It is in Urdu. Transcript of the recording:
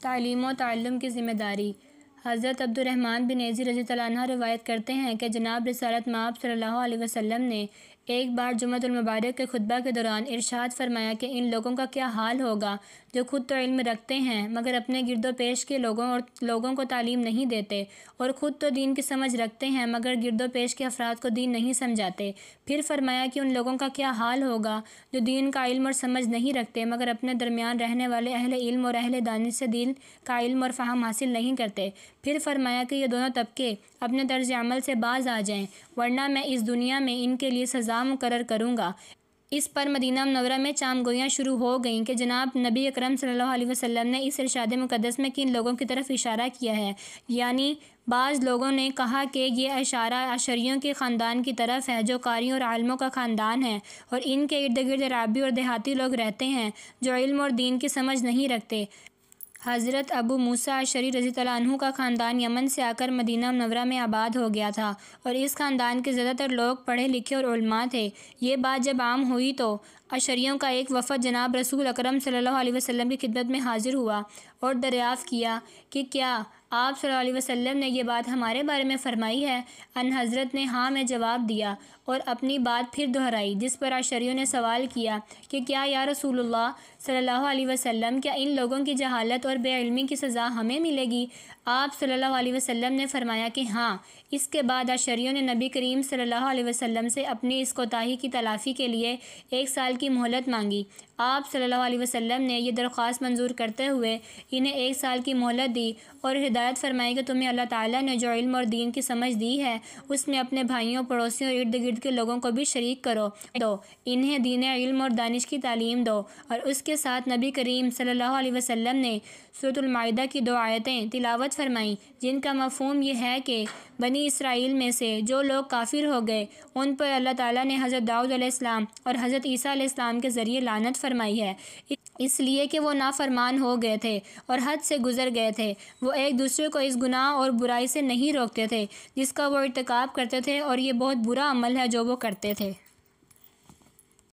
تعلیم و تعلم کی ذمہ داری۔ حضرت عبد الرحمن بن یزید رضی اللہ عنہ روایت کرتے ہیں کہ جناب رسالت مآب صلی اللہ علیہ وسلم نے ایک بار جمعۃ المبارک کے خطبہ کے دوران ارشاد فرمایا کہ ان لوگوں کا کیا حال ہوگا جو خود تو علم رکھتے ہیں مگر اپنے گرد و پیش کے لوگوں کو تعلیم نہیں دیتے، اور خود تو دین کی سمجھ رکھتے ہیں مگر گرد و پیش کے افراد کو دین نہیں سمجھاتے۔ پھر فرمایا کہ ان لوگوں کا کیا حال ہوگا جو دین کا علم اور سمجھ نہیں رکھتے مگر اپنے درمیان رہنے والے اہل علم اور اہل دانش سے دین کا علم اور فہم حاصل نہیں کرتے۔ پھر فرمایا کہ یہ دونوں طبقے اپنے طرز عمل سے باز آ جائیں ورنہ میں اس دنیا میں ان کے لیے سزا مقرر کروں گا۔ اس پر مدینہ منورہ میں چام گوئیاں شروع ہو گئیں کہ جناب نبی اکرم صلی اللہ علیہ وسلم نے اس ارشاد مقدس میں کن لوگوں کی طرف اشارہ کیا ہے، یعنی بعض لوگوں نے کہا کہ یہ اشارہ اشریوں کے خاندان کی طرف ہے جو قاریوں اور عالموں کا خاندان ہے، اور ان کے ارد گرد عرابی اور دیہاتی لوگ رہتے ہیں جو علم اور دین کی سمجھ نہیں رکھتے۔ حضرت ابو موسیٰ اشعری رضی اللہ عنہ کا خاندان یمن سے آ کر مدینہ منورہ میں آباد ہو گیا تھا، اور اس خاندان کے زیادہ تر لوگ پڑھے لکھے اور علماء تھے۔ یہ بات جب عام ہوئی تو اشعریوں کا ایک وفد جناب رسول اکرم صلی اللہ علیہ وسلم کی خدمت میں حاضر ہوا اور دریافت کیا کہ کیا آپ صلی اللہ علیہ وسلم نے یہ بات ہمارے بارے میں فرمائی ہے؟ ان حضرت نے ہاں میں جواب دیا اور اپنی بات پھر دہرائی، جس پر اشعریوں نے سوال کیا کہ کیا یا رسول اللہ صلی اللہ علیہ وسلم، کیا ان لوگوں کی جہالت اور بے علمی کی سزا ہمیں ملے گی؟ آپ صلی اللہ علیہ وسلم نے فرمایا کہ ہاں۔ اس کے بعد اشعریوں نے نبی کریم صلی اللہ علیہ وسلم سے اپنی اس کوتاہی کی تلافی کے لیے 1 سال کی مہلت مانگی۔ آپ صلی اللہ علیہ وسلم نے یہ درخواست منظور کرتے ہوئے انہیں 1 سال کی مہلت دی اور ہدایت فرمائی کہ تمہیں اللہ تعالیٰ نے جو علم اور دین کی سمجھ دی ہے اس میں اپنے بھائیوں، پڑوسیوں اور ارد گرد کے لوگوں کو بھی شریک کرو، انہیں دین علم اور دانش کی تعلیم دو۔ اور اس کے ساتھ نبی کریم صلی اللہ علیہ وسلم نے سورۃ المائدہ کی 2 آیتیں تلاوت فرمائیں جن کا مفہوم یہ ہے کہ بنی اسرائیل میں سے جو لوگ کافر ہو گئے ان پر اللہ تعالیٰ نے حضرت داؤد علیہ السلام اور حضرت عیسیٰ علیہ السلام کے ذریعے لعنت فرمائی ہے، اس لیے کہ وہ نافرمان ہو گئے تھے اور حد سے گزر گئے تھے۔ وہ ایک دوسرے کو اس گناہ اور برائی سے نہیں روکتے تھے جس کا وہ ارتکاب کرتے تھے، اور یہ بہت برا عمل ہے جو وہ کرتے تھے۔